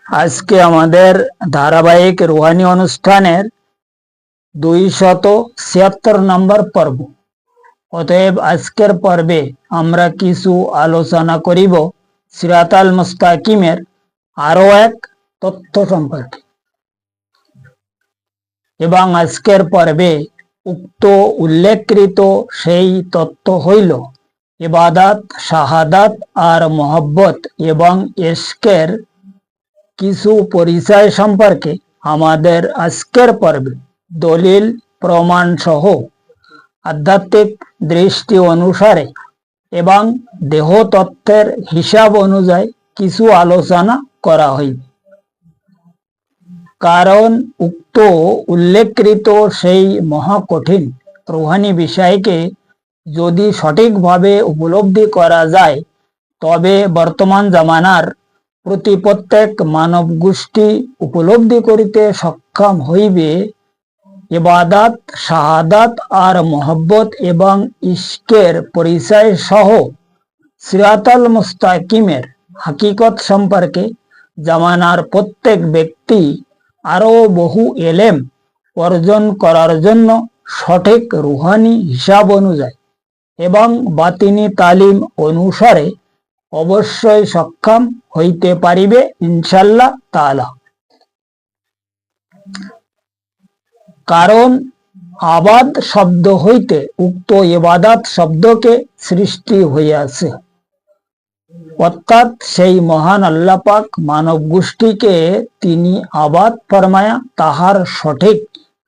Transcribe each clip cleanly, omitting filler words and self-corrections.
আজকে আমাদের ধারাবাহিক রুহানি অনুষ্ঠানের 276 নম্বর পর্ব। অতএব আজকের পর্বে আমরা কিছু আলোচনা করিব সিরাতাল মুস্তাকিমের আরো এক তথ্য সম্পর্কে, এবং আজকের পর্বে উক্ত উল্লেখকৃত সেই তথ্য হইল ইবাদত, শাহাদাত আর মহব্বত এবং ইশকের কিছু পরিচয় সম্পর্কে আমাদের আজকের পর্বে দলিল প্রমাণ সহ আধ্যাত্মিক দৃষ্টি অনুসারে এবং দেহ তত্ত্বের হিসাব অনুযায়ী কিছু আলোচনা করা হইবে। কারণ উক্ত উল্লেখকৃত সেই মহাকঠিন রুহানি বিষয়কে যদি সঠিকভাবে উপলব্ধি করা যায়, তবে বর্তমান জামানার প্রতি প্রত্যেক মানব গোষ্ঠী উপলব্ধি করিতে সক্ষম হইবে ইবাদত, শাহাদাত আর মহব্বত এবং ইশকের পরিচয় সহ সিরাতাল মুস্তাকিমের হাকিকত সম্পর্কে জামানার প্রত্যেক ব্যক্তি আরো বহু এলেম অর্জন করার জন্য সঠিক রুহানি হিসাব অনুযায়ী এবং বাতিনি তালিম অনুসারে অবশ্যই সক্ষম হইতে পারিবে ইনশাআল্লাহ তাআলা। কারণ আবাদ শব্দ হইতে উক্ত ইবাদত শব্দকে সৃষ্টি হইয়াছে, অর্থাৎ সেই মহান আল্লাহ পাক মানব গোষ্ঠীকে তিনি আবাদ ফরমায়া তাহার সঠিক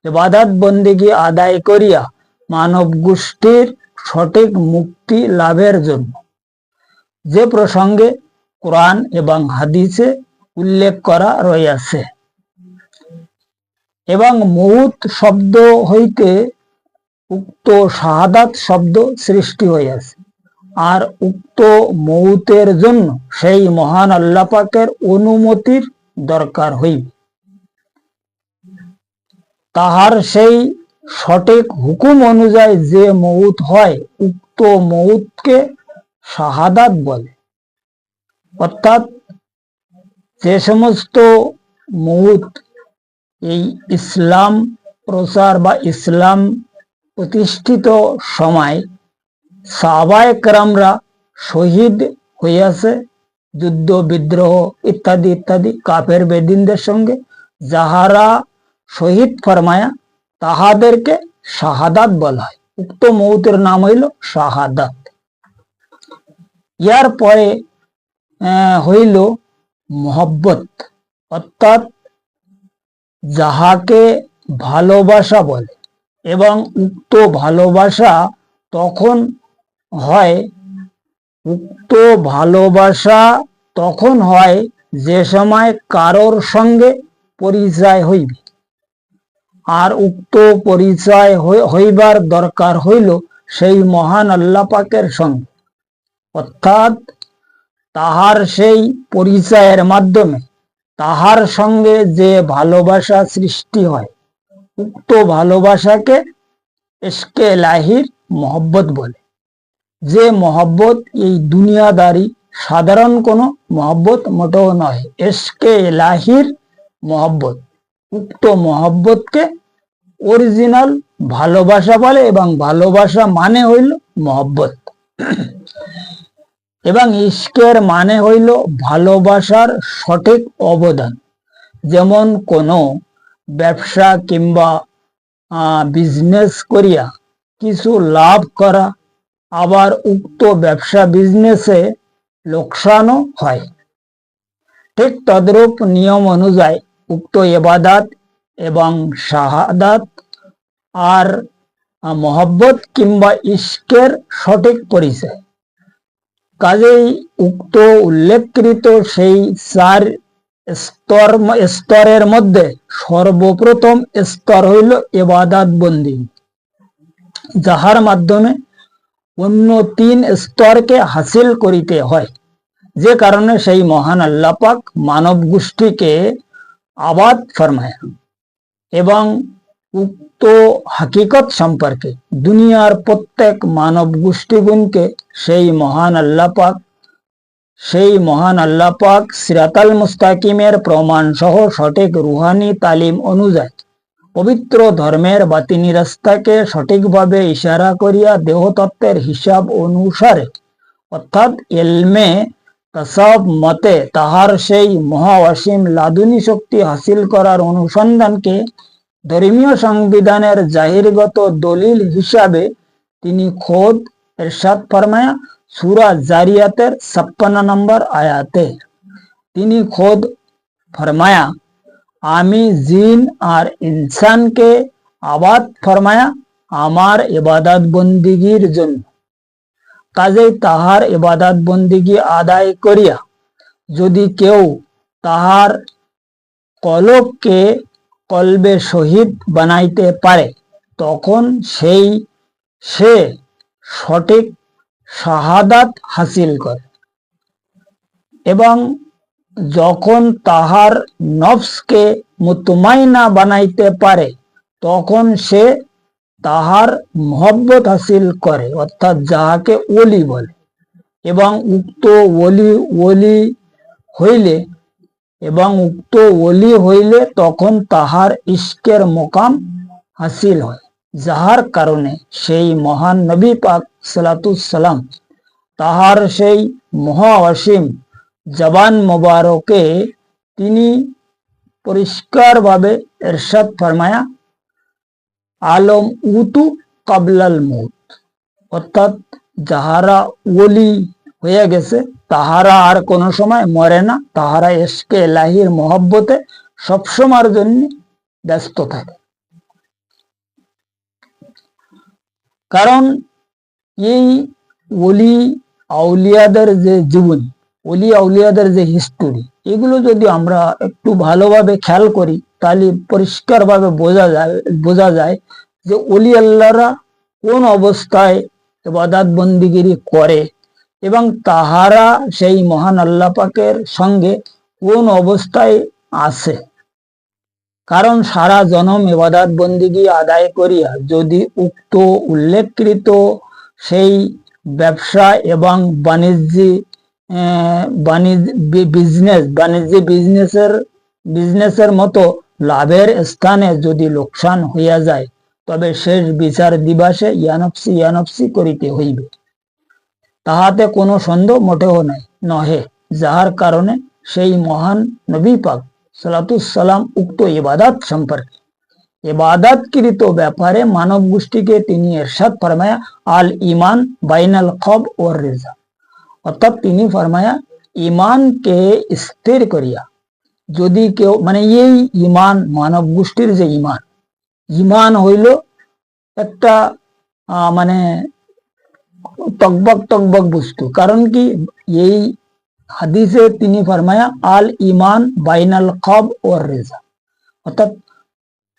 ইবাদত বন্দেগী আদায় করিয়া মানব গোষ্ঠীর সঠিক মুক্তি লাভের জন্য, যে প্রসঙ্গে কোরআন এবং হাদিসে উল্লেখ করা রয়েছে। এবং মউত শব্দ হইতে উক্ত শাহাদাত শব্দ সৃষ্টি হইয়াছে, আর উক্ত মউতের জন্য সেই মহান আল্লাহ পাকের অনুমতির দরকার হইবে। তাহার সেই সঠিক হুকুম অনুযায়ী যে মউত হয়, উক্ত মউতকে শাহাদাত বলে। অর্থাৎ যে সমস্ত মউত এই ইসলাম প্রচার বা ইসলাম প্রতিষ্ঠিত সময় সাহাবায়ে কেরামরা শহীদ হইয়াছে, যুদ্ধ বিদ্রোহ ইত্যাদি ইত্যাদি কাফের বেদিনদের সঙ্গে, যাহারা শহীদ ফরমায়া তাহাদেরকে শাহাদাত বলা হয়। উক্ত মউতের নাম হইল শাহাদাত। ইয়ার পরে হইল মহব্বত, অর্থাৎ যাহাকে ভালোবাসা বলে। এবং উক্ত ভালোবাসা তখন হয় যে সময় কারোর সঙ্গে পরিচয় হইবে, আর উক্ত পরিচয় হইবার দরকার হইল সেই মহান আল্লাহ পাকের সঙ্গে। অর্থাৎ তাহার সেই পরিচয়ের মাধ্যমে তাহার সঙ্গে যে ভালোবাসা সৃষ্টি হয়, উক্ত ভালোবাসাকে ইশকে ইলাহির মহব্বত বলে। যে মহব্বত এই দুনিয়াদারি সাধারণ কোনো মহব্বত মোটেও নয়, ইশকে ইলাহির মহব্বত। উক্ত মহব্বতকে অরিজিনাল ভালোবাসা বলে, এবং ভালোবাসা মানে হইল মহব্বত। এবং ইশকের মানে হইল ভালোবাসার সঠিক অবদান। যেমন কোনো ব্যবসা কিংবা বিজনেস করিয়া কিছু লাভ করা, আবার উক্ত ব্যবসা বিজনেসে লোকসানও হয়। ঠিক তদ্রূপ নিয়ম অনুযায়ী উক্ত ইবাদত এবং শাহাদাত আর মহব্বত কিংবা ইশকের সঠিক পরিচয়। কাজেই উক্ত উল্লেখকৃত সেই চার স্তরের মধ্যে সর্বপ্রথম স্তর হইল ইবাদত বন্দেগী, যাহার মাধ্যমে অন্য তিন স্তরকে হাসিল করিতে হয়। যে কারণে সেই মহান আল্লাহ পাক মানব গোষ্ঠীকে আবাদ ফরমায়। এবং উক্ত হাকিকত সম্পর্কে দুনিয়ার প্রত্যেক মানব গোষ্ঠীগুণকে সেই মহান আল্লাহ পাক সেই মহান আল্লাহ পাক সিরাতাল মুস্তাকিমের প্রমাণ সহ সঠিক রুহানি তালিম অনুযায়ী পবিত্র ধর্মের বাতিনি রাস্তাকে সঠিকভাবে ইশারা করিয়া দেহতত্ত্বের হিসাব অনুসারে অর্থাৎ এলমে তাসাব মতে তাহার সেই মহাওয়াসীম লাদুনী শক্তি হাসিল করার অনুসন্ধানকে ধর্মীয় সংবিধানের জাহিরগত দলিল হিসাবে তিনি খোদ ইরশাদ ফরমায়া সূরা জারিয়াতের 56 নম্বর আয়াতে তিনি খোদ ফরমায়া, আমি জিন আর ইনসানকে আবাদ ফরমায়া আমার ইবাদত বন্দিগির জন্য। কাজেই তাহার ইবাদত বন্দিগি আদায় করিয়া যদি কেউ তাহার কলবকে কলবে শহীদ বানাইতে পারে, তখন সে সঠিক শাহাদাত হাসিল করে এবং যখন তাহার নফসকে মুতমাইনা বানাইতে পারে, তখন সে তাহার মহব্বত হাসিল করে, অর্থাৎ যাহাকে ওলি বলে। এবং উক্ত ওলি হইলে তখন তাহার ইশকের মোকাম হাসিল হয়, যাহার কারণে সেই মহান নবী পাক সালাতুসালাম তাহার সেই মহাওয়াসিম জবান মোবারকে তিনি পরিষ্কারভাবে ইরশাদ ফরমায়া, আলম উতু কাবলাল মউত, অর্থাৎ যাহারা ওলি হয়ে গেছে তাহারা আর কোনো সময় মরে না, তাহারা ইশকে ইলাহির মহব্বতে সবসময়ের জন্য ব্যস্ত থাকে। কারণ এই ওলি আউলিয়াদের যে জীবনী, ওলি আউলিয়াদের যে হিস্টোরি, এগুলো যদি আমরা একটু ভালোভাবে খেয়াল করি তাহলে পরিষ্কারভাবে বোঝা যায় যে ওলি আল্লাহরা কোন অবস্থায় ইবাদত বন্দিগিরি করে এবং তাহারা সেই মহান আল্লাহ পাকের সঙ্গে কোন অবস্থায় আছে। কারণ সারা জনম ইবাদত বন্দিগি আদায় করিয়া যদি উক্ত উল্লেখকৃত সেই ব্যবসা এবং বিজনেসের মতো লাভের স্থানে যদি লোকসান হইয়া যায়, তবে শেষ বিচার দিবসে ইয়ানফসি করিতে হইবে, তাহাতে কোনো সন্দেহ মোটেও নহে। যাহার কারণে সেই মহান নবী পাক সালাতুসালাম উক্ত ইবাদত সম্পর্কে ইবাদতকৃত ব্যাপারে মানব গোষ্ঠীকে তিনি ইরশাদ ফরমায়া, আল ইমান বাইনাল খব ও রেজা, অর্থাৎ তিনি ফরমায়া ইমানকে স্থির করিয়া যদি কেউ এই ইমান মানব গোষ্ঠীর যে ইমান হইল একটা টকবক বস্তু। কারণ কি, এই হাদিসে তিনি ফরমায়া আল ইমান বাইনাল খব ও রেজা, অর্থাৎ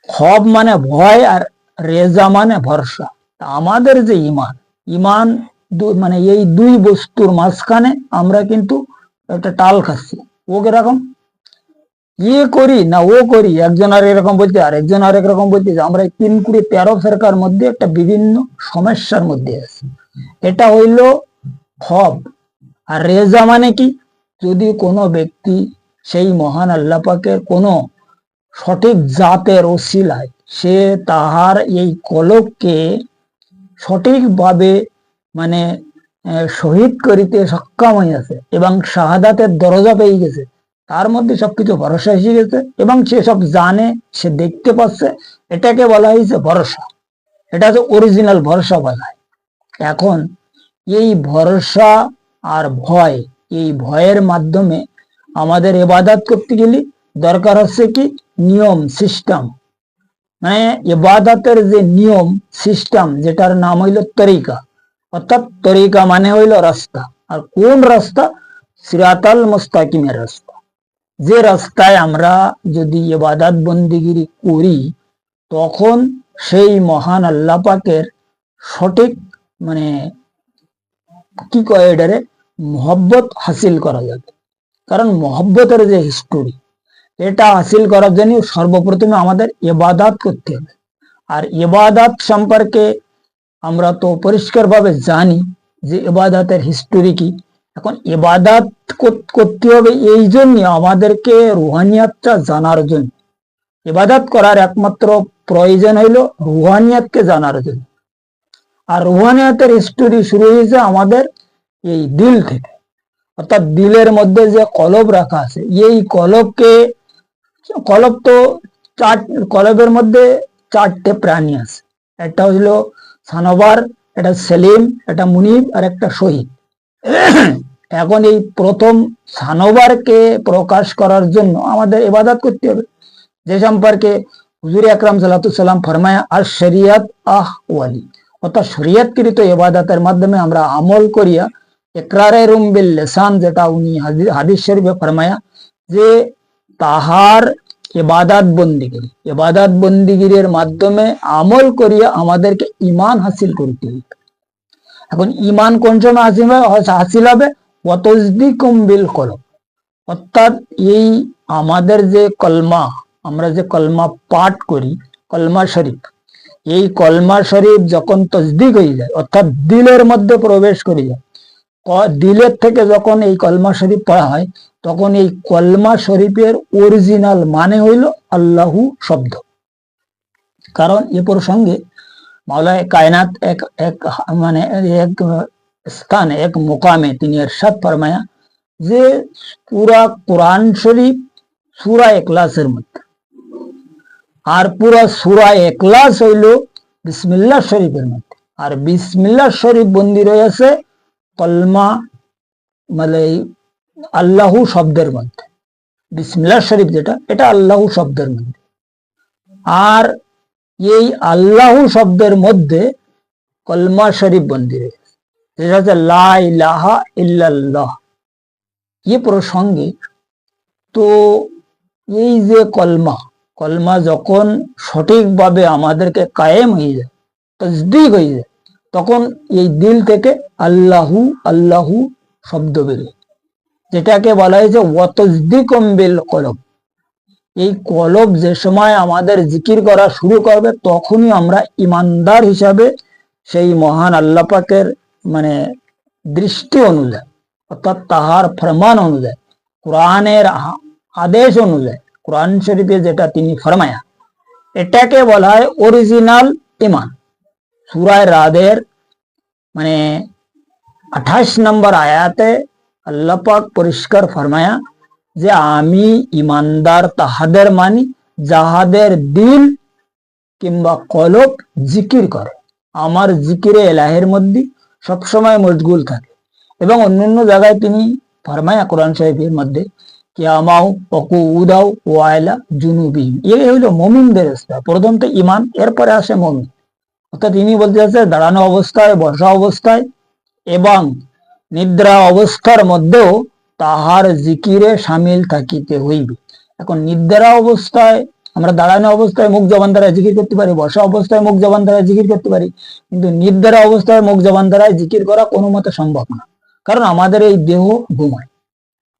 খব মানে ভয় আর রেজা মানে ভরসা। আমাদের যে ইমান এই দুই বস্তুর মাঝখানে আমরা কিন্তু একটা টাল খাচ্ছি। ও কিরকম, করি না ও করি, একজন আর এরকম বলতে আর একজন আর একরকম বলতে, আমরা 3-13 ফেরকার মধ্যে একটা বিভিন্ন সমস্যার মধ্যে আছি। এটা হইল খব। আর রেজা মানে কি, যদি কোনো ব্যক্তি সেই মহান আল্লাহ পাকের কোনো সঠিক জাতের ওসিলায় সে তাহার এই কলবকে সঠিকভাবে শহীদ করিতে সক্ষম হইয়াছে এবং শাহাদাতের দরজা পেয়ে গেছে, তার মধ্যে সবকিছু ভরসা এসে গেছে এবং সে সব জানে, সে দেখতে পাচ্ছে, এটাকে বলা হয়েছে ভরসা। এটা হচ্ছে অরিজিনাল ভরসা বলা হয়। এখন এই ভরসা আর ভয়, এই ভয়ের মাধ্যমে আমাদের ইবাদত করতে গেলে দরকার হচ্ছে কি, নিয়ম সিস্টেম। ইবাদতের যে নিয়ম সিস্টেম, যেটার নাম হইল তরিকা, অর্থাৎ তরিকা মানে হইল রাস্তা। আর কোন রাস্তা? সিরাতাল মুস্তাকিমের রাস্তা। যে রাস্তায় আমরা যদি ইবাদত বন্দিগিরি করি, তখন সেই মহান আল্লাহ পাকের সঠিক কি কয় এটারে, মহব্বত হাসিল করা যাবে। কারণ মহব্বতের যে হিস্টোরি, এটা হাসিল করার জন্য সর্বপ্রথমে আমাদের ইবাদত করতে হবে। আর ইবাদত সম্পর্কে আমরা তো পরিষ্কারভাবে জানি যে ইবাদতের হিস্টোরি কি। এখন ইবাদত করতে হবে এই জন্য, আমাদেরকে রুহানিয়াতটা জানার জন্য। ইবাদত করার একমাত্র প্রয়োজন হইল রুহানিয়াতকে জানার জন্য। আর রুহানিয়াতের স্টোরি শুরু হয়েছে আমাদের এই দিল থেকে, অর্থাৎ দিলের মধ্যে যে কলব রাখা আছে, এই কলব তো কলবের মধ্যে চারটে প্রাণী আছে। একটা হইল সানোবার, একটা সেলিম, একটা মুনিব, আর একটা শহীদ। এখন এই প্রথম সানোবারকে প্রকাশ করার জন্য আমাদের ইবাদত করতে হবে, যে সম্পর্কে হুজুর আকরাম সাল্লাল্লাহু আলাইহি ওয়াসাল্লাম ফরমায়া আর শরিয়ত ওয়ালি, অর্থাৎ শরীয়তকৃত ইবাদতের মাধ্যমে আমরা আমল করিয়া ইকরারে রুম বিল লিসান, যেটা উনি হাদিস শরীফে ফরমায়া যে তাহার ইবাদত বন্দিগিরের মাধ্যমে আমল করিয়া আমাদেরকে ঈমান হাসিল করতে হবে। এখন ঈমান কোন সময় হাসিল হবে? ওয়াতাসদীকুম বিল কলব, অর্থাৎ এই আমাদের যে কলমা, আমরা যে কলমা পাঠ করি, কলমা শরীফ, এই কলমা শরীফ যখন তসদিক হয়ে যায়, অর্থাৎ দিলের মধ্যে প্রবেশ করে যায়, দিলের থেকে যখন এই কলমা শরীফ পড়া হয়, তখন এই কলমা শরীফের অরিজিনাল মানে হইল আল্লাহু শব্দ। কারণ এ প্রসঙ্গে মাওলানা কায়নাত এক স্থানে, এক মুকামে তিনি ইরশাদ ফরমায়া যে পুরা কোরআন শরীফ সূরা ইখলাসের মধ্যে, আর পুরা সূরা ইখলাস হইল বিসমিল্লাহ শরীফের মধ্যে। আর বিসমিল্লাহ শরীফ বন্দী রয়েছে কলমা মানে আল্লাহু শব্দের মধ্যে। বিসমিল্লাহ শরীফ যেটা, এটা আল্লাহু শব্দের মধ্যে। আর এই আল্লাহু শব্দের মধ্যে কলমা শরীফ বন্দী রয়েছে, যেটা হচ্ছে লা ইলাহা ইল্লাল্লাহ। এই প্রসঙ্গে তো এই যে কলমা যখন সঠিকভাবে আমাদেরকে কায়েম হয়ে যায়, তসদিক হয়ে যায়, তখন এই দিল থেকে আল্লাহু আল্লাহু শব্দ বেরোয়, যেটাকে বলা হয়েছে ওয়াতাসদীকুম বিল কলব। এই কলব যে সময় আমাদের জিকির করা শুরু করবে, তখনই আমরা ইমানদার হিসাবে সেই মহান আল্লাহ পাকের দৃষ্টি অনুযায়ী, অর্থাৎ তাহার ফরমান অনুযায়ী, কোরআনের আদেশ অনুযায়ী, কোরআন শরীফে যেটা তিনি ফরমায়া, এটাকে বলা হয় অরিজিনাল ইমান। সূরা রাদের 28 নম্বর আয়াতে আল্লাহ পাক পরিষ্কার ফরমায়া যে আমি ইমানদার তাহাদের মানি যাহাদের দিল কিংবা কলব জিকির করে, আমার জিকিরে এলাহের মধ্যে সবসময় মশগুল থাকে। এবং অন্যান্য জায়গায় তিনি ফরমায়া কোরআন শরীফের মধ্যে কিয়ামাউ ওয়াকুউদাউ ওয়াইলা জুনুবিহিম, এই হইল মুমিনদের স্তর। প্রথম তো ইমান, এরপরে আসে মুমিন। অর্থাৎ তিনি বলতে চাচ্ছে দাঁড়ানো অবস্থায়, বসা অবস্থায় এবং নিদ্রা অবস্থার মধ্যেও তাহার জিকিরে সামিল থাকিতে হইবে। এখন নিদ্রা অবস্থায়, আমরা দাঁড়ানো অবস্থায় মুখ জবান দ্বারা জিকির করতে পারি, বসা অবস্থায় মুখ জবান দ্বারা জিকির করতে পারি, কিন্তু নিদ্রা অবস্থায় মুখ জবান দ্বারা জিকির করা কোনো মতে সম্ভব না, কারণ আমাদের এই দেহ ঘুমায়।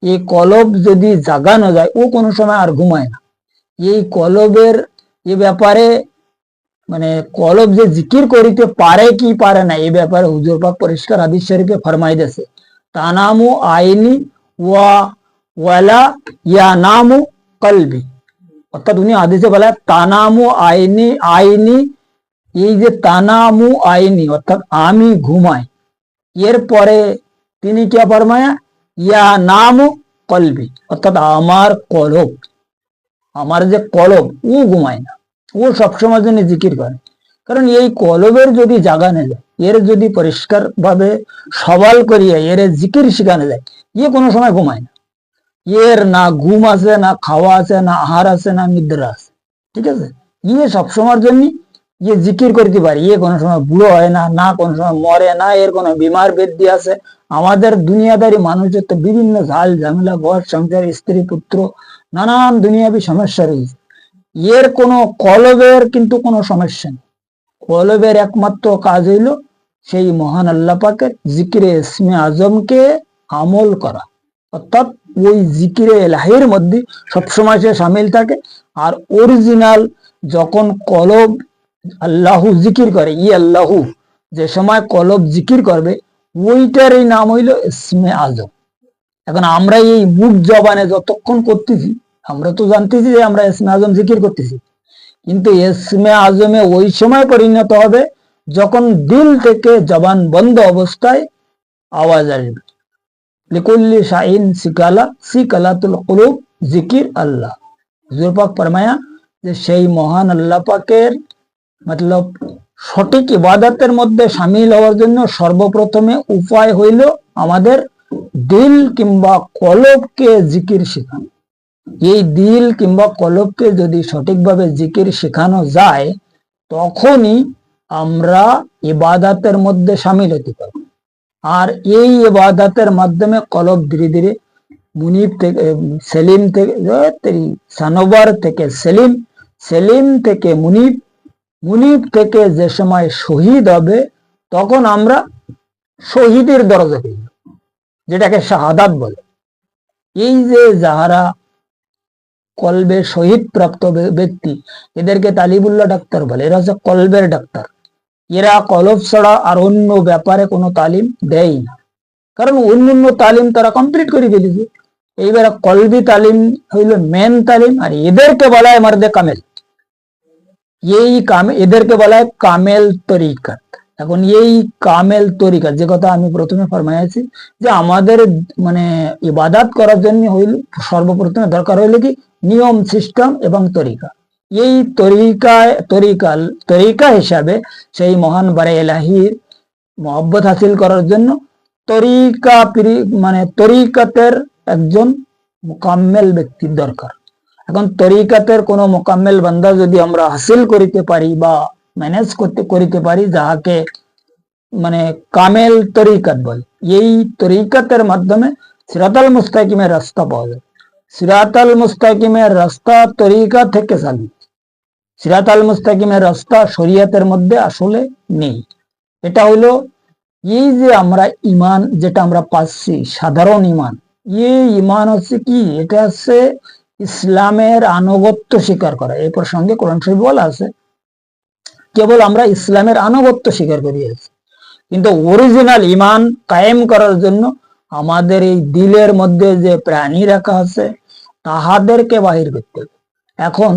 এই কলব যদি জাগানো যায়, ও কোনো সময় আর ঘুমায় না। এই কলবের এ ব্যাপারে কলব যে জিকির করিতে পারে কি পারে না, এই ব্যাপারে হুজুর পাক পরিষ্কার হাদিস শরীফে ফরমাই দিয়েছে, তানামু আইনি ওয়ালা ইয়ানামু কলবি। অর্থাৎ উনি হাদিসে বলে তানামু আইনি, এই যে তানামু আইনি অর্থাৎ আমি ঘুমাই, এরপরে তিনি কি ফরমায়া ইয়া নামু কলবি, অর্থাৎ আমার কলব, আমার যে কলব, ও ঘুমায় না, ও সবসময় জন্য জিকির করে। কারণ এই কলবের যদি জাগানো যায়, এর যদি পরিষ্কার ভাবে সবাল করিয়া এর জিকির শিখানো যায়, ইয়ে কোনো সময় ঘুমায় না। এর না ঘুম আছে, না খাওয়া আছে, না আহার আছে, না নিদ্রা আছে, ঠিক আছে। ইয়ে সবসময়ের জন্য ইয়ে জিকির করতে পারে, ইয়ে কোনো সময় বুড়ো হয় না, না কোনো সময় মরে না, এর কোনো বিমার বৃদ্ধি আছে। আমাদের দুনিয়াদারি মানুষের তো বিভিন্ন ঝাল ঝামেলা, ঘর সংসার, স্ত্রী পুত্র, নানান দুনিয়াবি সমস্যা রয়েছে। এর কোনো কলবের কিন্তু কোনো সমস্যা নেই। কলবের একমাত্র কাজ হইল সেই মহান আল্লাহ পাকের জিকিরে ইসমে আজমকে আমল করা, অর্থাৎ ওই জিকিরে এলাহির মধ্যে সবসময় সে সামিল থাকে। আর অরিজিনাল যখন কলব আল্লাহু জিকির করে, ই আল্লাহু যে সময় কলব জিকির করবে, ওইটারই নাম হইল ইসমে আজম। এখন আমরা এই মুখ জবানে যতক্ষণ করতেছি, আমরা তো জানতেছি যে আমরা ইসমে আজম জিকির করতেছি, কিন্তু ইসমে আজমে ওই সময় পরিণত হবে যখন দিল থেকে জবান বন্ধ অবস্থায় আওয়াজ আসবে, লিকুল্লি শাইন সিকালা সিকালাতুল কুলুব জিকির আল্লাহ। হুজুর পাক ফরমায়া যে সেই মহান আল্লাহ পাকের মতলব সঠিক ইবাদতের মধ্যে শামিল হওয়ার জন্য সর্বপ্রথমে উপায় হইল আমাদের দিল কিংবা কলবকে জিকির শেখানো। এই দিল কিংবা কলবকে যদি সঠিকভাবে জিকির শেখানো যায়, তখনই আমরা ইবাদতের মধ্যে শামিল হতে পারব। আর এই ইবাদতের মাধ্যমে কলব ধীরে ধীরে মুনিব থেকে সেলিম থেকে সানোবার থেকে সেলিম, সেলিম থেকে মুনিব, মুনিব থেকে যে সময় শহীদ হবে, তখন আমরা শহীদের দরজা পেয়ে যাব, যেটাকে শাহাদাত বলে। এই যে যাহারা কলবে শহীদ প্রাপ্ত ব্যক্তি, এদেরকে তালিবুল্লাহ ডাক্তার বলে। এরা হচ্ছে কলবের ডাক্তার। এরা কলব ছাড়া আর অন্য ব্যাপারে কোনো তালিম দেয় না, কারণ অন্য তালিম তারা কমপ্লিট করে ফেলেছে। এইবার কলবি তালিম হইল মেন তালিম, আর এদেরকে বলা হয় মার্দে কামেল। এদেরকে বলা হয় কামেল তরিকাত। এখন এই কামেল তরিকাত, যে কথা আমি প্রথমে ফরমাইছি, যে আমাদের মানে ইবাদত করার জন্য হইল সর্বপ্রথমে দরকার হইল কি নিয়ম, সিস্টেম এবং তরিকা। এই তরিকা হিসাবে সেই মহান বারে এলাহির মহব্বত হাসিল করার জন্য তরিকাতের একজন মোকাম্মেল ব্যক্তির দরকার। এখন তরিকাতের কোন মোকাম্মেল বান্দা যদি আমরা হাসিল করিতে পারি বা ম্যানেজ করিতে পারি, যাহাকে কামেল তরিকাত বলে, এই তরিকাতের মাধ্যমে সিরাতাল মুস্তাকিমের রাস্তা পাওয়া যায়। সিরাতাল মুস্তাকিমের রাস্তা তরিকা থেকে চালু। সিরাতাল মুস্তাকিমের রাস্তা শরিয়তের মধ্যে আসলে নেই। এটা হলো এই যে আমরা ইমান যেটা আমরা পাচ্ছি, সাধারণ ইমান, এই ইমান হচ্ছে কি, এটা হচ্ছে ইসলামের আনুগত্য স্বীকার করা। এই প্রসঙ্গে কোরআন শরীফ বলা আছে, কেবল আমরা ইসলামের আনুগত্য স্বীকার করি আছি, কিন্তু অরিজিনাল ইমান কায়েম করার জন্য আমাদের এই দিলের মধ্যে যে প্রাণী রাখা আছে, তাহাদেরকে বাহির করতে হবে। এখন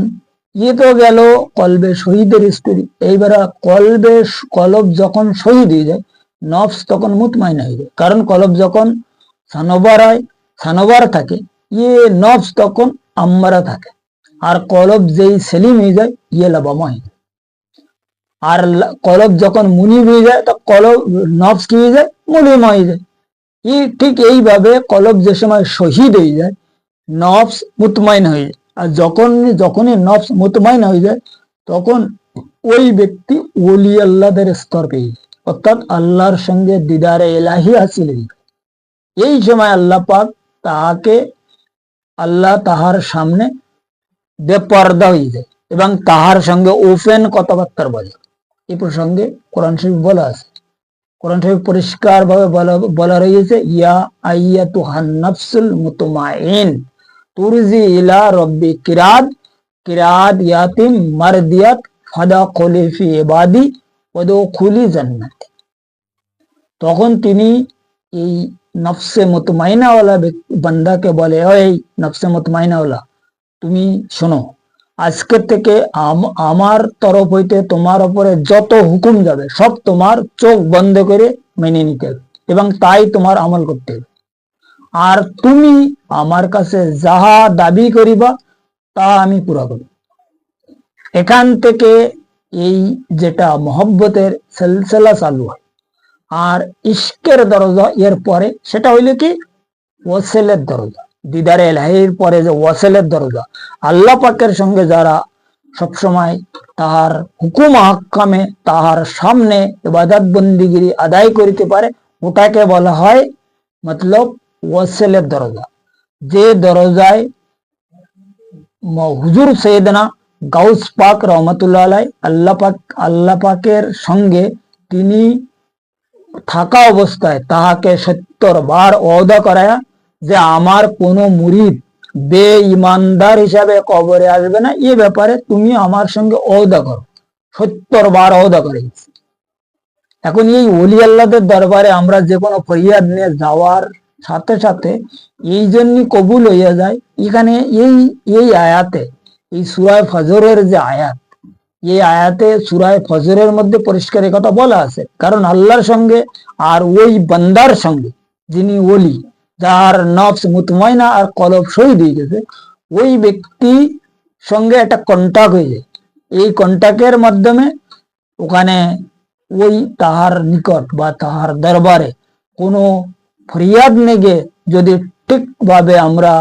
তো গেল কলবে শহীদের স্টোরি। এইবার কলব যখন শহীদ হয়ে যায়, নফস তখন মুতমাইন হয়ে যায়। কারণ কলব যখন সানোবার থাকে, নফস তখন আম্মারা থাকে। আর কলব যেই সেলিম হয়ে যায়, লাবামা হয়ে যায়। আর কলব যখন মুনিব হয়ে যায়, তো কলব নফস কি হয়ে যায়, মুলিমা হয়ে যায়। ঠিক এইভাবে কলব যে সময় শহীদ হয়ে যায়, নফস মুতমাইন হয়ে যায়। আর যখনই নফস মুতমাইন হয়ে যায়, তখন ওই ব্যক্তি ওলি আল্লাহদের স্তর পেয়ে যায়, অর্থাৎ আল্লাহর সঙ্গে দিদারে এলাহি হাসিল হয়ে যায়। এই সময় আল্লাহ পাক তাহার সামনে বেপর্দা হয়ে যায় এবং তাহার সঙ্গে ওপেন কথাবার্তা বলে। এই প্রসঙ্গে কোরআন শরীফ বলা আছে। কোরআন শরীফ পরিষ্কার ভাবে বলা রয়েছে, ইয়া আইয়াতুহান নাফসুল মুতমাইন তুরজি ইলা রব্বি কিরাদ ইয়াতিম মারদিয়াত ফাদাখুলি ফি ইবাদি ওয়াদখুলি জান্নাতি। তখন তিনি এই নফসে মুতমাইনাওয়ালা বান্দাকে বলে, ওই নফসে মুতমাইনাওয়ালা, তুমি শোনো, আজকে থেকে আমার তরফ হইতে তোমার উপরে যত হুকুম যাবে, সব তোমার চোখ বন্ধ করে মেনে নিতে হবে এবং তাই তোমার আমল করতে হবে। আর তুমি আমার কাছে যাহা দাবি করিবা, তা আমি পুরা করব। এখান থেকে এই যেটা মহব্বতের সিলসিলা চালু হয়। আর ইশকের দরজা এর পরে, সেটা হইলে কি ওয়াসেলের দরজা। দিদারে এলাহির পরে যে ওয়াসেলের দরজা, আল্লাহ পাকের সঙ্গে যারা সবসময় তাহার হুকুম আহকামে তাহার সামনে ইবাদত বন্দিগিরি আদায় করিতে পারে, ওটাকে বলা হয় মতলব ওয়াসেলের দরজা। যে দরজায় হুজুর সৈয়দনা গাউস পাক রহমতুল্লাহ আলাই আল্লাহ পাকের সঙ্গে তিনি থাকা অবস্থায় তাহাকে 70 বার ওয়াদা করায়া যে আমার কোন মুরিদ বেঈমানদার হিসাবে কবরে আসবে না, এ ব্যাপারে তুমি আমার সঙ্গে ওয়াদা করো। 70 বার ওয়াদা করে। এখন এই ওলি আল্লাহদের দরবারে আমরা যে কোনো ফরিয়াদ নিয়ে যাওয়ার সাথে সাথে এই জন্যই কবুল হইয়া যায়। এখানে এই এই আয়াতে, এই সূরা ফজরের যে আয়াত, এই আয়াতে সূরা ফজরের মধ্যে পরিষ্কার কথা বলা আছে। কারণ আল্লাহর সঙ্গে আর ওই বান্দার সঙ্গে যিনি ওলি, যার নফস মুতমাইনা আর কলব শহীদ হয়ে গেছে, ওই ব্যক্তি সঙ্গে একটা কন্টাক্ট হয়ে যায়। এই কন্টাক্টের মাধ্যমে ওখানে ওই তাহার নিকট বা তাহার দরবারে কোনো ফরিয়াদ নেগে যদি ঠিকভাবে আমরা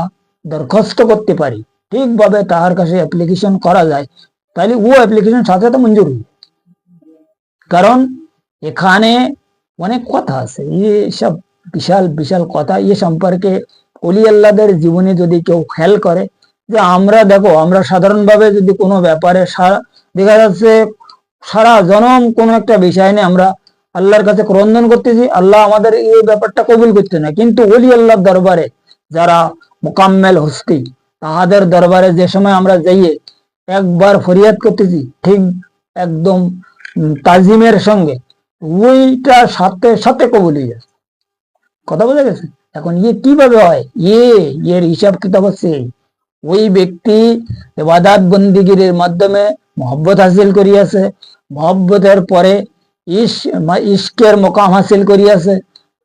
দরখাস্ত করতে পারি, ঠিকভাবে তাহার কাছে অ্যাপ্লিকেশন করা যায়, তাহলে ও অ্যাপ্লিকেশন সাথে সাথে মঞ্জুর হবে। কারণ এখানে অনেক কথা আছে, সব বিশাল বিশাল কথা। এ সম্পর্কে ওলি আল্লাহদের জীবনে যদি কেউ খেয়াল করে, যে আমরা দেখো, আমরা সাধারণভাবে যদি কোনো ব্যাপারে দেখা যাচ্ছে সারা জনম কোনো একটা বিষয় নিয়ে আমরা আল্লাহর কাছে ক্রন্দন করতেছি, আল্লাহ আমাদের এই ব্যাপারটা কবুল করতে না। কিন্তু ওলি আল্লাহর দরবারে যারা মোকাম্মেল হস্তি, তাহাদের দরবারে যে সময় আমরা যাইয়ে একবার ফরিয়াদ করতেছি, ঠিক একদম তাজিমের সঙ্গে ওইটা সাথে সাথে কবুল হয়ে যাচ্ছে। কথা বোঝা গেছে? এখন কিভাবে হয়? এর হিসাব কিতাব হচ্ছে ওই ব্যক্তি ইবাদত বন্দিগিরির মাধ্যমে মহব্বত হাসিল করিয়াছে, মহব্বতের পরে ইশকের মোকাম হাসিল করিয়াছে।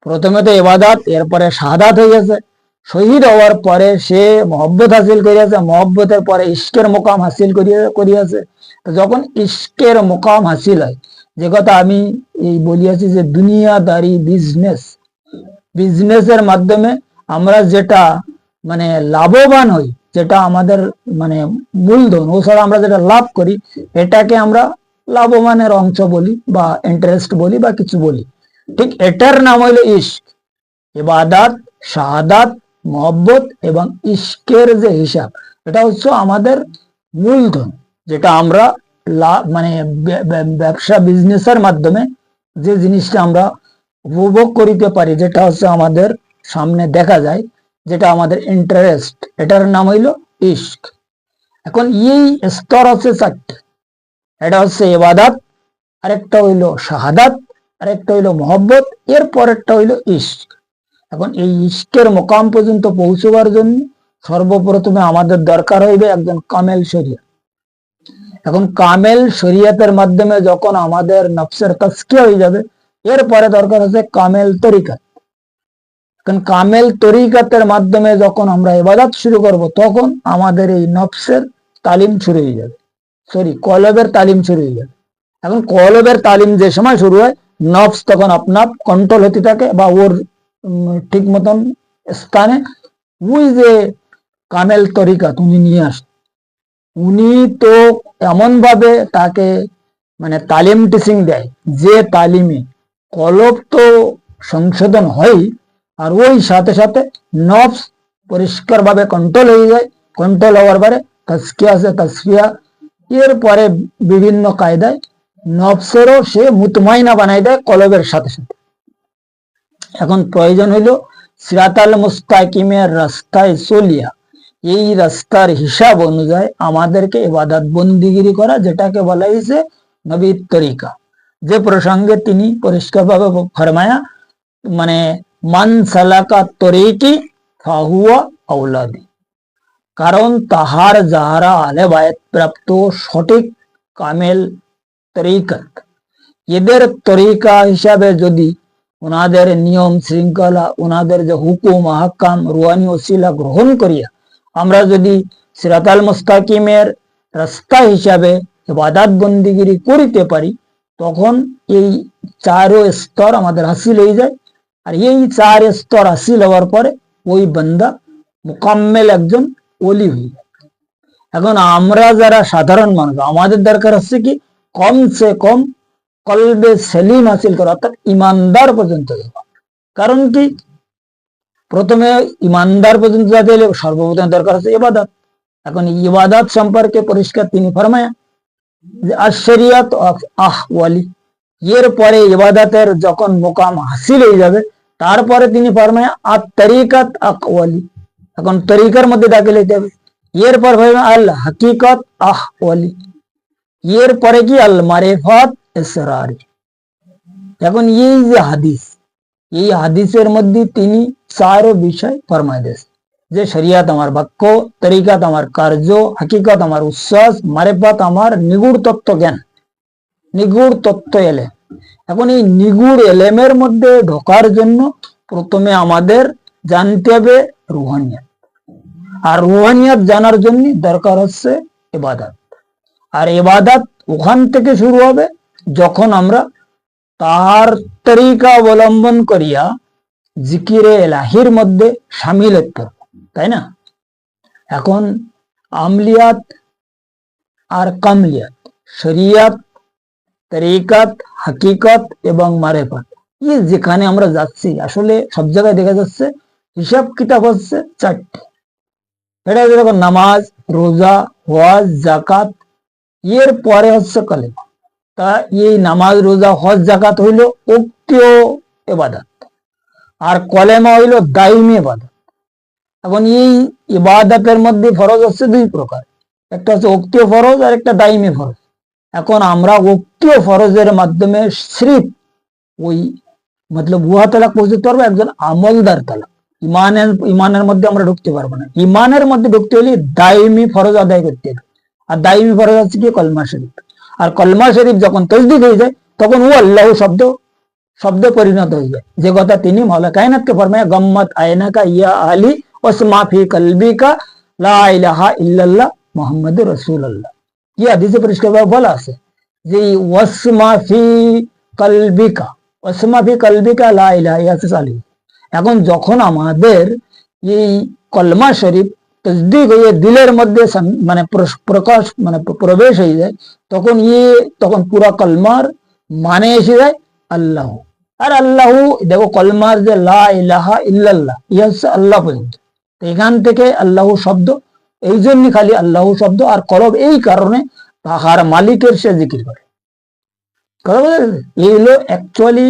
প্রথমে তো ইবাদত, এরপরে শাহাদাত হইয়াছে। শহীদ হওয়ার পরে সে মহব্বত হাসিল করিয়াছে, মহব্বতের পরে ইশকের মোকাম হাসিল করিয়াছে। তো যখন ইশকের মোকাম হাসিল হয়, যে কথা আমি এই বলিয়াছি যে দুনিয়াদারি বিজনেসের মাধ্যমে আমরা যেটা মানে লাভবান হই, যেটা আমাদের মানে মূলধন, ও ছাড়া আমরা যেটা লাভ করি, এটাকে আমরা লাভবানের অংশ বলি বা ইন্টারেস্ট বলি বা কিছু বলি। ঠিক এটার নাম হইলো ইশক। ইবাদত, শাহাদাত, মহব্বত এবং ইশকের যে হিসাব, এটা হচ্ছে আমাদের মূলধন, যেটা আমরা মানে ব্যবসা বিজনেসের মাধ্যমে যে জিনিসটা আমরা উপভোগ করিতে পারি, যেটা হচ্ছে আমাদের সামনে দেখা যায়, যেটা আমাদের ইন্টারেস্ট, এটার নাম হইল ইশক। এখন এই স্তর হচ্ছে চারটে। এটা হচ্ছে ইবাদত, আরেকটা হইল শাহাদাত, আরেকটা হইল মহব্বত, এর পরেরটা হইল ইশক। এখন এই ইশকের মোকাম পর্যন্ত পৌঁছবার জন্য সর্বপ্রথমে আমাদের দরকার হইবে একজন কামেল শরিয়ত। এখন কামেল শরিয়তের মাধ্যমে যখন আমাদের নফসের তাজকিয়া হয়ে যাবে, এরপরে দরকার হচ্ছে কামেল তরিকাত। এখন কামেল তরিকাতের মাধ্যমে যখন আমরা ইবাদত শুরু করব, তখন আমাদের এই নফসের তালিম শুরু হয়ে যাবে, কলবের তালিম শুরু হয়ে যাবে। এখন কলবের তালিম যে সময় শুরু হয়, নফস তখন আপনার কন্ট্রোল হতে থাকে, বা ওর ঠিক মতন স্থানে ওই যে কামেল তরিকাত উনি নিয়ে আসেন। উনি তো এমন ভাবে তাকে মানে তালিম টিচিং দেয়, যে তালিমে কলব তো সংশোধন হয়, আর ওই সাথে সাথে নফস পরিষ্কার ভাবে কন্ট্রোল হয়ে যায়। কন্ট্রোল হওয়ার পরে তাজকিয়া আছে, তাজকিয়া এরপরে বিভিন্ন কায়দায় নফসেরও সে মুতমাইনা বানাই দেয় কলবের সাথে সাথে। এখন প্রয়োজন হইল সিরাতাল মুস্তাকিমের রাস্তায় চলিয়া এই রাস্তার হিসাব অনুযায়ী আমাদেরকে ইবাদত বন্দিগিরি করা, যেটাকে বলা হয়েছে নবীর তরিকা। যে প্রসঙ্গে তিনি পরিষ্কারভাবে ফরমায়া, মানে মান সালাকা তরিকি ফাহুয়া আওলাদি। কারণ তাহার যাহারা আলে বায়াত প্রাপ্ত সঠিক কামেল তরিকত, এদের তরিকা হিসাবে যদি ওনাদের নিয়ম শৃঙ্খলা, ওনাদের যে হুকুম আহকাম, রুহানি ওসিলা গ্রহণ করিয়া আমরা যদি সিরাতাল মুস্তাকিমের রাস্তা হিসাবে ইবাদত বন্দিগিরি করিতে পারি, তখন এই চারো স্তর আমাদের হাসিল হয়ে যায়। আর এই চার স্তর হাসিল হওয়ার পরে ওই বান্দা মুকাম্মেল একজন ওলি হয়ে যায়। এখন আমরা যারা সাধারণ মানুষ, আমাদের দরকার হচ্ছে কি, কমসে কম কলবে সেলিম হাসিল করা, অর্থাৎ ইমানদার পর্যন্ত যাওয়া। কারণ কি, প্রথমে ইমানদার পর্যন্ত যেতে হলে সর্বপ্রথম দরকার হচ্ছে ইবাদত। এখন ইবাদত সম্পর্কে পরিষ্কার তিনি ফরমায়া যে আশরিয়াত অফ আহওয়ালি, এর পরে ইবাদতের যখন মোকাম হাসিল হয়ে যাবে, তারপরে তিনি ফরমায়া আত তরিকাত আকওয়ালি। এখন তরিকার মধ্যে দাখিল হইতে হবে। এরপর ফরমায়া আল হাকিকত আহওয়ালি, এর পরে কি আল মারিফাত ইসরারি। এখন এই যে হাদিস, এই হাদিসের মধ্যে তিনি চারো বিষয় ফরমাই দিয়েছে যে শরিয়াত আমার বাক্য, তরিকাত আমার কার্য, হাকিকত আমার উচ্ছ্বাস, মারেফাত আমার নিগুড় তত্ত্ব জ্ঞান, নিগুড় তত্ত্ব এলেম। এখন এই নিগুড় এলেমের মধ্যে ঢোকার জন্য প্রথমে আমাদের জানতে হবে রুহানিয়াত, আর রুহানিয়াত জানার জন্য দরকার হচ্ছে ইবাদত। আর ইবাদত ওখান থেকে শুরু হবে যখন আমরা তার তরিকা অবলম্বন করিয়া জিকিরে এলাহির মধ্যে সামিল হতে, তাই না? এখন আমলিয়াত আর কামলিয়াত, শরিয়াত, তরিকাত, হাকিকত এবং মারেফাত, যেখানে আমরা যাচ্ছি আসলে সব জায়গায় দেখা যাচ্ছে হিসাব কিতাব হচ্ছে চারটে। এটা যেরকম নামাজ, রোজা, হজ, জাকাত, এর পরে হচ্ছে কালেমা। তা এই নামাজ, রোজা, হজ, জাকাত হইল উক্তীয় ইবাদত, আর কলেমা হইল দায়মি ইবাদত। এখন এই ইবাদতের মধ্যে ফরজ হচ্ছে দুই প্রকার, একটা হচ্ছে উক্তীয় ফরজ আর একটা দায়মি ফরজ। এখন আমরা উক্তীয় ফরজের মাধ্যমে সির্ফ ওই মতলব উহা তালাক পৌঁছতে পারবো একজন আমলদার তালাক। ইমানের মধ্যে আমরা ঢুকতে পারবো না। ইমানের মধ্যে ঢুকতে হলে দায়মি ফরজ আদায় করতে হবে, আর দায়মি ফরজ হচ্ছে কি কলমা শরীফ। আর কলমা শরীফ যখন তসদিক হয়ে যায় তখন ও আল্লাহ শব্দ পরিণত হয়ে যায়, যে কথা তিনি মাওলা কায়নাতকে ফরমায় গম্মত আয়নাকা ইয়া আলী ওয়াসমা ফি কলবিকা লা ইলাহা ইল্লাল্লাহ মুহাম্মাদুর রাসূলুল্লাহ। এই হাদিসে পরিষ্কারভাবে বলা আছে যে ওয়াসমা ফি কলবিকা, ওয়াসমা ফি কলবিকা লা ইলাহা ইল্লাল্লাহ। এখন যখন আমাদের এই কলমা শরীফ তসদিক হয়ে দিলের মধ্যে মানে প্রকাশ মানে প্রবেশ হয়ে যায়, তখন পুরা কলমার মানে এসে যায় আল্লাহ। আর আল্লাহ, দেখো কলমার যে লা ইলাহা ইল্লাল্লাহ, ইয়া হচ্ছে আল্লাহ পর্যন্ত। এখান থেকে আল্লাহ শব্দ, এই জন্য খালি আল্লাহ শব্দ। আর কলব এই কারণে তাহার মালিকের সে জিকির করে। এই হলো অ্যাকচুয়ালি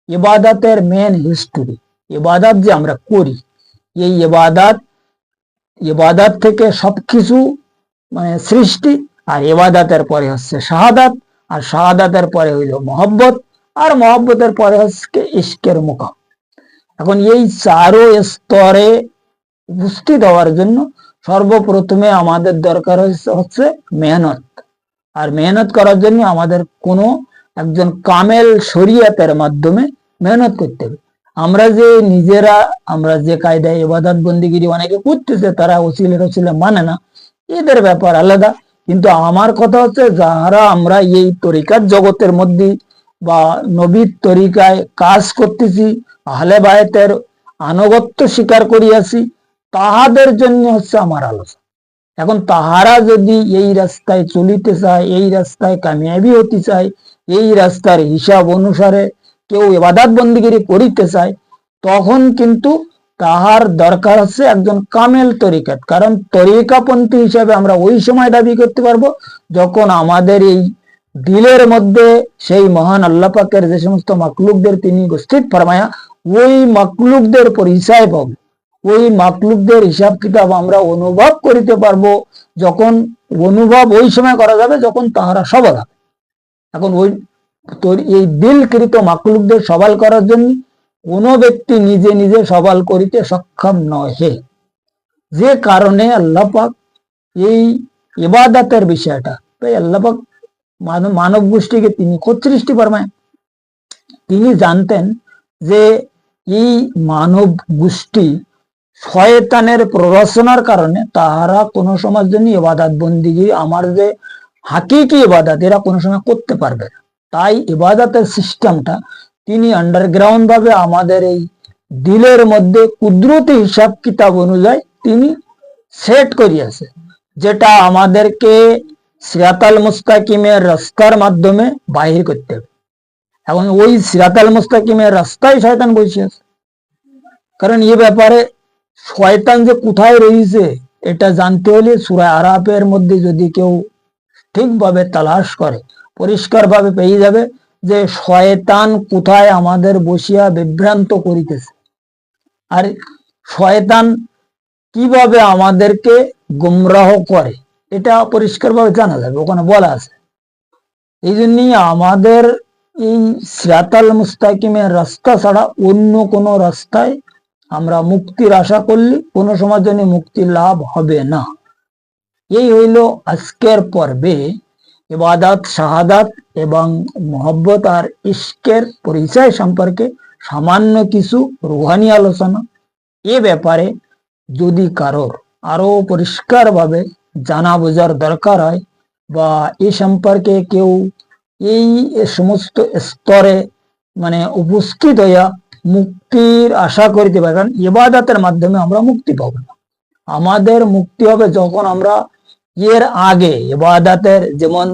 ইবাদতের মেন হিস্টোরি। ইবাদত যে আমরা করি, এই ইবাদত থেকে সবকিছু মানে সৃষ্টি। আর ইবাদতের পরে হচ্ছে শাহাদাত, আর শাহাদাতের পরে হইল মহব্বত, আর মহব্বতের পরে হচ্ছে ইশকের মুকাম। এখন এই চারো স্তরে উপস্থিত হওয়ার জন্য সর্বপ্রথমে আমাদের দরকার হচ্ছে মেহনত। আর মেহনত করার জন্য আমাদের কোনো একজন কামেল শরিয়াতের মাধ্যমে মেহনত করতে হবে। আমরা যে কায়দায় ইবাদত বন্দিগিরি অনেকে করতেছে, তারা ওসিলে মানে না, এদের ব্যাপার আলাদা। কিন্তু আমার কথা হচ্ছে যারা আমরা এই তরিকার জগতের মধ্যে বা নবীর তরিকায় কাজ করতেছি, আহলে বায়তের আনুগত্য স্বীকার করিয়াছি, তাহাদের জন্য হচ্ছে আমার আলোচনা। এখন তাহারা যদি এই রাস্তায় চলিতে চায়, এই রাস্তায় কামিয়াবি হতে চায়, এই রাস্তার হিসাব অনুসারে কেউ ইবাদত বন্দিগিরি করিতে চায়, তখন কিন্তু তাহার দরকার হচ্ছে একজন কামেল তরিকাত। কারণ তরিকাপন্থী হিসাবে আমরা ওই সময় দাবি করতে পারবো যখন আমাদের এই দিলের মধ্যে সেই মহান আল্লাহ পাকের যে সমস্ত মাকলুকদের তিনি উপস্থিত ফরমায়া, ওই মাকলুকদের পরিচয় পাবো, ওই মাকলুকদের হিসাব কিতাব আমরা অনুভব করিতে পারবো। যখন অনুভব ওই সময় করা যাবে যখন তাহারা সবল হবে। এখন এই দিলকৃত মাকলুকদের সবাল করার জন্য কোনো ব্যক্তি নিজে নিজে সবাল করিতে সক্ষম নহে, যে কারণে আল্লাহ পাক এই ইবাদতের বিষয়টা, তাই আল্লাহ পাক মানব গোষ্ঠীকে তিনি সৃষ্টি ফরমায়। তিনি জানতেন যে এই মানব গোষ্ঠী শয়তানের প্ররোচনার কারণে তাহারা কোনো সময়ের জন্য ইবাদত বন্দিগি, আমার যে হাকিকি ইবাদত, এরা কোনো সময় করতে পারবে না। তাই ইবাদতের সিস্টেমটা তিনি আন্ডারগ্রাউন্ড ভাবে আমাদের এই দিলের মধ্যে কুদরতি হিসাব কিতাব অনুযায়ী তিনি সেট করিয়াছে, যেটা আমাদেরকে সিরাতাল মুস্তাকিমের রাস্তার মাধ্যমে বাহির করতে হবে। এখন ওই সিরাতাল মুস্তাকিমের রাস্তায় শয়তান বসে আছে। কারণ এই ব্যাপারে শয়তান যে কোথায় রয়েছে এটা জানতে হলে সূরা আরাফের মধ্যে যদি কেউ ঠিকভাবে তালাশ করে পরিষ্কার ভাবে পেয়ে যাবে যে শয়তান কোথায় আমাদের বসিয়া বিভ্রান্ত করিতেছে, আর শয়তান কিভাবে আমাদেরকে গুমরাহ করে এটা পরিষ্কার ভাবে জানা যাবে, ওখানে বলা আছে। এই জন্যই আমাদের এই সিরাতাল মুস্তাকিমের রাস্তা ছাড়া অন্য কোনো রাস্তায় আমরা মুক্তির আশা করলে কোনো সময় জন্য মুক্তি লাভ হবে না। এই হইল আজকের পর্বে ইবাদত, শাহাদাত এবং মোহব্বত আর ইশকের পরিচয় সম্পর্কে সামান্য কিছু রুহানি আলোচনা। এ ব্যাপারে যদি কারোর আরো পরিষ্কারভাবে জানা বোঝার দরকার হয় বা এ সম্পর্কে কেউ এই সমস্ত স্তরে উপস্থিত হইয়া মুক্তির আশা করিতে পারে, কারণ ইবাদতের মাধ্যমে আমরা মুক্তি পাবো না। আমাদের মুক্তি হবে যখন আমরা এর আগে ইবাদতের, যেমন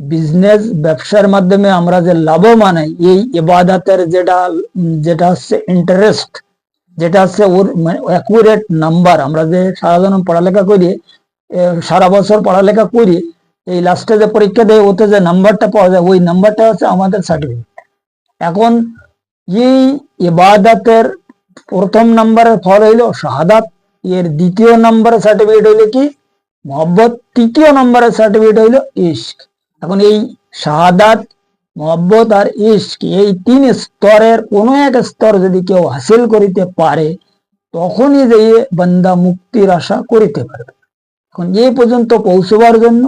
বিজনেস ব্যবসার মাধ্যমে আমরা যে লাভবান হই, এই ইবাদতের যেটা হচ্ছে ইন্টারেস্ট, যেটা হচ্ছে ওর অ্যাকুরেট নাম্বার। আমরা যে সারাদিন পড়ালেখা করি, সারা বছর পড়ালেখা করি, এই লাস্টে যে পরীক্ষা দেয় ওতে যে নাম্বারটা পাওয়া যায়, ওই নাম্বারটা হচ্ছে আমাদের সার্টিফিকেট। এখন এই ইবাদতের প্রথম নাম্বারের ফল হইল শাহাদাত, এর দ্বিতীয় নাম্বারের সার্টিফিকেট হইল কি মোহব্বত, তৃতীয় নাম্বারের সার্টিফিকেট হইল ইশক। এখন এই শাহাদাত, মোহব্বত আর ইশক, এই তিন স্তরের কোন এক স্তর যদি কেউ হাসিল করিতে পারে, তখনই যে বান্দা মুক্তির আশা করিতে পারবে। এখন এই পর্যন্ত পৌঁছবার জন্য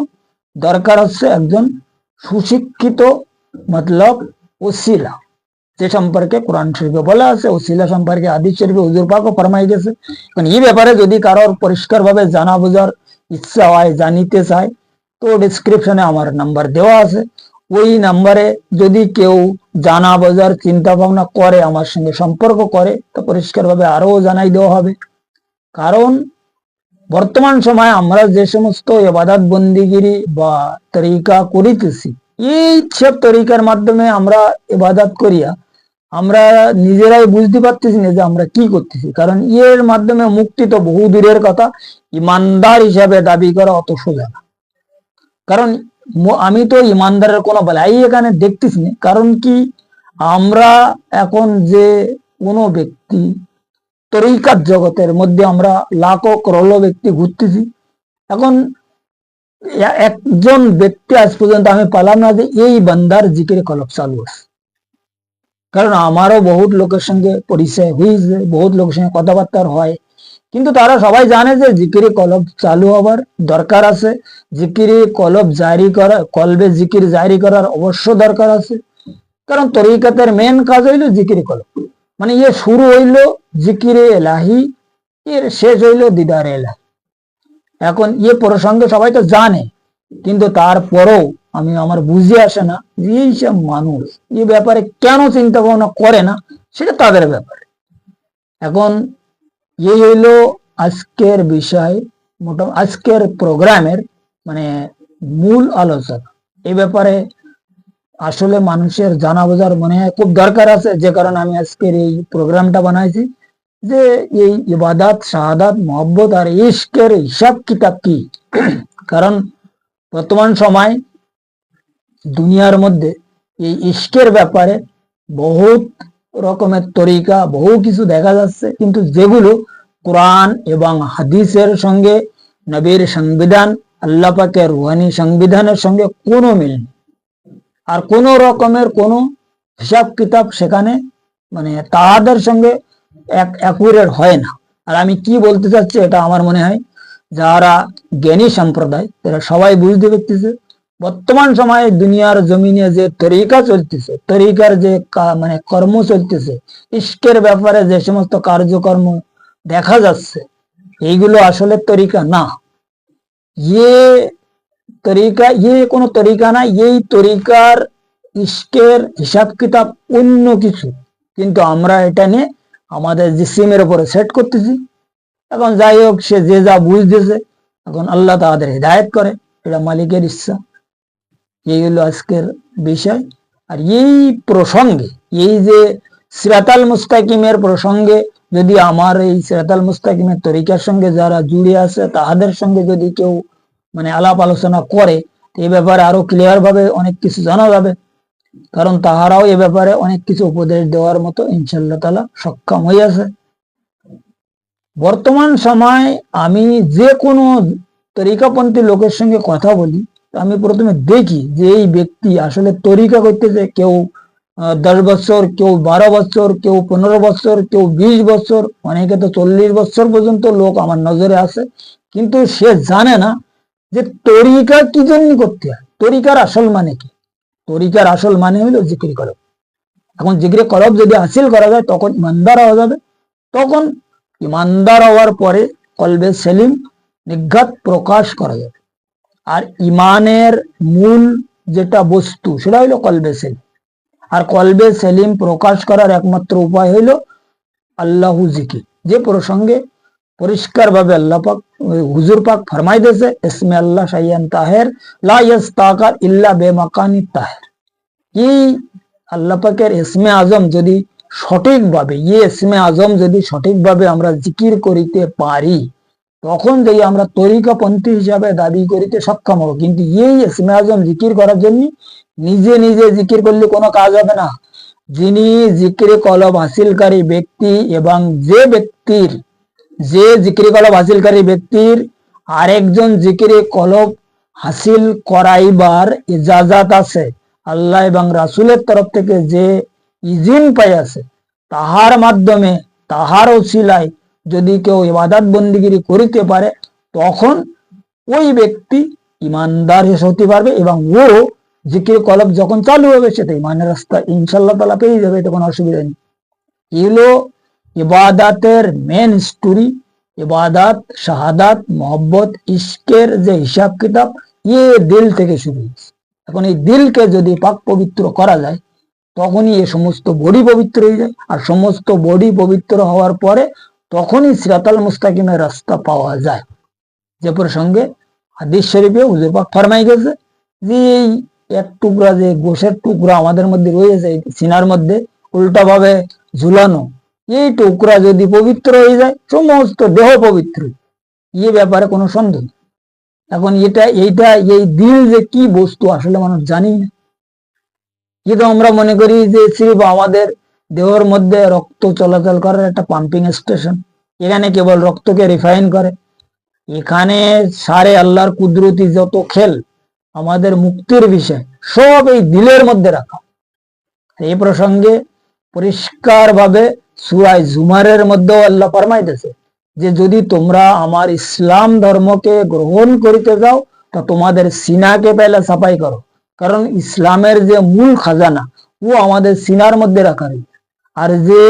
দরকার হচ্ছে একজন সুশিক্ষিত মতলব ওসিলা, যে সম্পর্কে কোরআন শরীফে বলা আছে। ওসিলা সম্পর্কে হাদিস শরীফে হুজুর পাকও ফরমাই গেছে। এখন এই ব্যাপারে যদি কারোর পরিষ্কার ভাবে জানা বোঝার ইচ্ছা হয়, জানিতে চায়, তো ডিসক্রিপশনে আমার নাম্বার দেওয়া আছে। ওই নাম্বারে যদি কেউ জানা বোঝার চিন্তা ভাবনা করে, আমার সঙ্গে সম্পর্ক করে, তো পরিষ্কার ভাবে আরো জানাই দেওয়া হবে। কারণ বর্তমান সময়ে আমরা যে সমস্ত ইবাদত বন্দিগিরি বা তরিকা করিতেছি, এই সব তরিকার মাধ্যমে আমরা ইবাদত করিয়া আমরা নিজেরাই বুঝতে পারতেছি না যে আমরা কি করতেছি। কারণ এর মাধ্যমে মুক্তি তো বহু দূরের কথা, ইমানদার হিসাবে দাবি করা অত সোজা না। কারণ আমি তো ইমানদারের কোনো বেলাই এখানে দেখতেছি না। কারণ কি, আমরা এখন যে কোনো ব্যক্তি তরিকাত জগতের মধ্যে আমরা লাখো করোড় ব্যক্তি ঘুরতেছি, এখন একজন ব্যক্তি আজ পর্যন্ত আমি পালাম না যে এই বান্দার জিকির কলব চালু আছে। কারণ আমারও বহুত লোকের সঙ্গে পরিচয় হয়েছে, বহুত লোকের সঙ্গে কথাবার্তা হয়, কিন্তু তারা সবাই জানে যে জিকিরে কলব চালু হবার দরকার আছে, জিকিরে কলব জারি করা, কলবে জিকির জারি করার অবশ্য দরকার আছে। কারণ তরিকাতের মেন কাজ হইল জিকিরে কলব, ইয়ে শুরু হইল জিকিরে এলাহি, এর শেষ হইল দিদারে এলাহি। এখন ইয়ে প্রসঙ্গে সবাই তো জানে, কিন্তু তারপরেও আমার বুঝে আসে না যে এইসব মানুষ এই ব্যাপারে কেন চিন্তা ভাবনা করে না, সেটা তাদের ব্যাপারে। এখন এই হইল আজকের বিষয়, মোটামুটি আজকের প্রোগ্রামের মূল আলোচনা। এই ব্যাপারে আসলে মানুষের জানা বোঝার মনে হয় খুব দরকার আছে, যে কারণে আমি আজকের এই প্রোগ্রামটা বানাইছি, যে এই ইবাদত, শাহাদাত, মোহব্বত আর ইশকের হিসাব কিতাব কি। কারণ বর্তমান সময় দুনিয়ার মধ্যে এই ইশকের ব্যাপারে বহুত রকমের তরিকা, বহু কিছু দেখা যাচ্ছে, কিন্তু যেগুলো কোরআন এবং হাদিসের সঙ্গে, নবীর সংবিধান, আল্লাহ পাকের রুহানি সংবিধানের সঙ্গে কোনো মিল নেই। আর কোন রকমের কোন হিসাব কিতাব সেখানে তাহাদের সঙ্গে অ্যাকুরেট হয় না। আর আমি কি বলতে চাচ্ছি, এটা আমার মনে হয় যারা জ্ঞানী সম্প্রদায় তারা সবাই বুঝতে পারতেছে। বর্তমান সময়ে দুনিয়ার জমিনে যে তরিকা চলতেছে, তরিকার যে কর্ম চলতেছে, ইশকের ব্যাপারে যে সমস্ত কার্যকর্ম দেখা যাচ্ছে, এইগুলো আসলে তরিকা না। কোনো তরিকা না, এই তরিকার ইশকের হিসাব কিতাব অন্য কিছু, কিন্তু আমরা এটা নিয়ে আমাদের জিসিমের উপরে সেট করতেছি। এখন যাই হোক, সে যে যা বুঝতেছে, এখন আল্লাহ তাদের হিদায়ত করে, এটা মালিকের ইচ্ছা। এই হলো আজকের বিষয়। আর এই প্রসঙ্গে, এই যে সিরাতাল মুস্তাকিমের প্রসঙ্গে, যদি আমার এই সিরাতাল মুস্তাকিমের তরিকার সঙ্গে যারা জুড়ে আছে তাদের সঙ্গে যদি কেউ আলাপ আলোচনা করে, এই ব্যাপারে আরো ক্লিয়ার ভাবে অনেক কিছু জানা যাবে। কারণ তাহারাও এ ব্যাপারে অনেক কিছু উপদেশ দেওয়ার মতো ইনশাআল্লাহ তাআলা সক্ষম হইয়াছে। বর্তমান সময় আমি যে কোনো তরিকাপন্থী লোকের সঙ্গে কথা বলি, আমি প্রথমে দেখি যে এই ব্যক্তি আসলে তরিকা করতেছে, কেউ 10 বছর, কেউ 12 বছর, কেউ 15 বছর, কেউ 20 বছর, অনেকে তো 40 বছর পর্যন্ত লোক আমার নজরে আছে, কিন্তু সে জানে না যে তরিকা কি জন্য করতে হয়, তরিকার আসল মানে কি। তরিকার আসল মানে হলো জিকির কলব। এখন জিকির কলব যদি হাসিল করা যায় তখন ইমানদার হওয়া যাবে। তখন ইমানদার হওয়ার পরে কলবে সেলিম নিঘাত প্রকাশ করা যাবে। আর ইমানের মূল যেটা বস্তু সেটা হইলো কলবে সেলিম। আর কলবে সেলিম প্রকাশ করার একমাত্র উপায় হইল আল্লাহু জিকির, যে প্রসঙ্গে পরিষ্কার ভাবে আল্লাহ পাক হুজুর পাক ফরমাই দিয়েছে, ইসমে আল্লাহ শাইয়ান তাহের লা ইস্তাকার ইল্লা বেমাকানি তাহের। এই আল্লাহ পাকের ইসমে আজম যদি সঠিকভাবে, ইসমে আজম যদি সঠিকভাবে আমরা জিকির করিতে পারি, তখন যদি আমরা তরিকাপন্থী হিসাবে দাবি করিতে সক্ষম হব। কিন্তু এই ইসমে আজম জিকির করার জন্য নিজে নিজে জিকির করলে কোনো কাজ হবে না। যিনি জিকির কলব হাসিলকারী ব্যক্তি এবং যে জিকির কলব হাসিলকারী ব্যক্তির আরেকজন জিকির কলব হাসিল করাইবার ইজাজাত আছে, আল্লাহ এবং রাসূলের তরফ থেকে যে ইজিন পাই আছে, তাহার মাধ্যমে তাহার ওসিলায় যদি কেউ ইবাদত বন্দিগিরি করিতে পারে, তখন ওই ব্যক্তি ইমানদার হতে পারবে এবং ও জিকির কলব যখন চালু হবে সেটা ইমানের রাস্তা ইনশাল্লাহ তাআলা পেয়ে যাবে, এটা কোনো অসুবিধা নেই। এগুলো ইবাদাতের মেন স্টোরি। ইবাদাত, শাহাদাত, মোহব্বত, ইশকের যে হিসাব কিতাব, দিল থেকে শুরু হয়েছে। এখন এই দিলকে যদি পাক পবিত্র করা যায়, তখনই এ সমস্ত বডি পবিত্র হয়ে যায়। আর সমস্ত বডি পবিত্র হওয়ার পরে তখনই সিরাতাল মুস্তাকিমের রাস্তা পাওয়া যায়। যে প্রসঙ্গে হাদিস শরীফে হুজুর পাক ফরমাই গেছে যে এই এক টুকরা, যে গোশের টুকরা আমাদের মধ্যে রয়েছে সিনার মধ্যে উল্টা ভাবে ঝুলানো, এই টুকরা যদি পবিত্র হয়ে যায় সমস্ত দেহ পবিত্র, এই ব্যাপারে কোনো সন্দেহ নেই। এখন এই দিল যে কি বস্তু আসলে মানুষ জানি না। কিন্তু আমরা মনে করি যে সির্ফ আমাদের দেহের মধ্যে রক্ত চলাচল করার একটা পাম্পিং স্টেশন, এখানে কেবল রক্তকে রিফাইন করে। এখানে সারে আল্লাহর কুদরতি যত খেল, আমাদের মুক্তির বিষয়, সব এই দিলের মধ্যে রাখা। এই প্রসঙ্গে পরিষ্কার ভাবে সূরা জুমারের মধ্যেও আল্লাহ ফরমাইতেছে যে যদি তোমরা আমার ইসলাম ধর্মকে গ্রহণ করিতে যাও, তা তোমাদের সিনাকে পেলে সাফাই করো, কারণ ইসলামের যে মূল খাজানা ও আমাদের সিনার মধ্যে রাখা রয়েছে। আর যে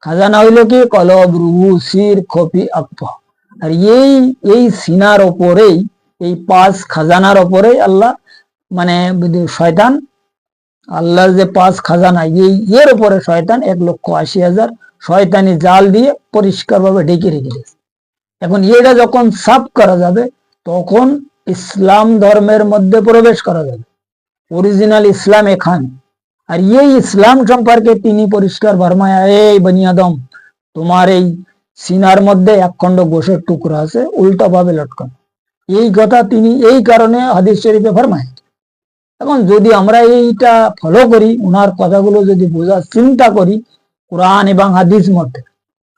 খাজানা হইল কি কলব, রুহু, সির, খফি, আকফা। আর এই সিনার ওপরেই, এই 5 খাজানার ওপরেই আল্লাহ মানে শয়তান, আল্লাহর যে 5 খাজানা, এর উপরে শয়তান 1,80,000 শয়তানি জাল দিয়ে পরিষ্কার ভাবে ঢেকে রেখে দিয়েছে। এখন এটা যখন সাফ করা যাবে, তখন ইসলাম ধর্মের মধ্যে প্রবেশ করা যাবে। অরিজিনাল ইসলাম এখানে। আর এই ইসলাম সম্পর্কে তিনি পরিষ্কার ফরমায়, এই বনি আদম, তোমার এই সিনার মধ্যে এক খণ্ড গোশের টুকরা আছে উল্টা ভাবে লটকানো। এই কথা তিনি এই কারণে হাদিস শরীফে ফরমায়। এখন যদি আমরা এইটা ফলো করি, ওনার কথাগুলো যদি বোঝার চিন্তা করি কোরআন এবং হাদিস মতে,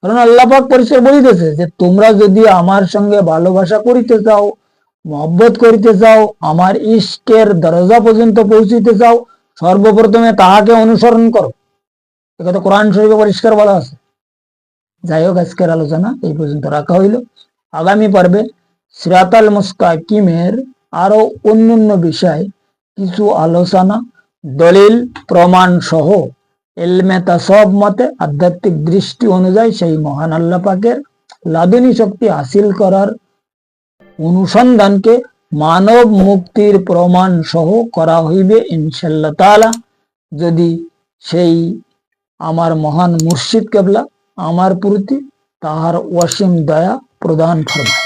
কারণ আল্লাহ পাক পরিষ্কার বলিতেছে যে তোমরা যদি আমার সঙ্গে ভালোবাসা করিতে চাও, মহব্বত করিতে চাও, আমার ইশকের দরজা পর্যন্ত পৌঁছিতে চাও, সর্বপ্রথমে তাহাকে অনুসরণ করো। একথা কোরআন শরীফে পরিষ্কার বলা আছে। যাই হোক, আজকের আলোচনা এই পর্যন্ত রাখা হইল। আগামী পর্বে সিরাতাল মুস্তাকিমের আরো অন্যান্য বিষয় কিছু আলোচনা, দলিল প্রমাণ সহ ইলমে তাসাউফ মতে আধ্যাত্মিক দৃষ্টি অনুযায়ী সেই মহান আল্লাহ পাকের লাদুনী শক্তি হাসিল করার অনুসন্ধানকে মানব মুক্তির প্রমাণ সহ করা হইবে ইনশাআল্লাহ তাআলা, যদি সেই আমার মহান মুর্শিদ কেবলা আমার প্রতি তাহার অসীম দয়া প্রদান ফরমায়।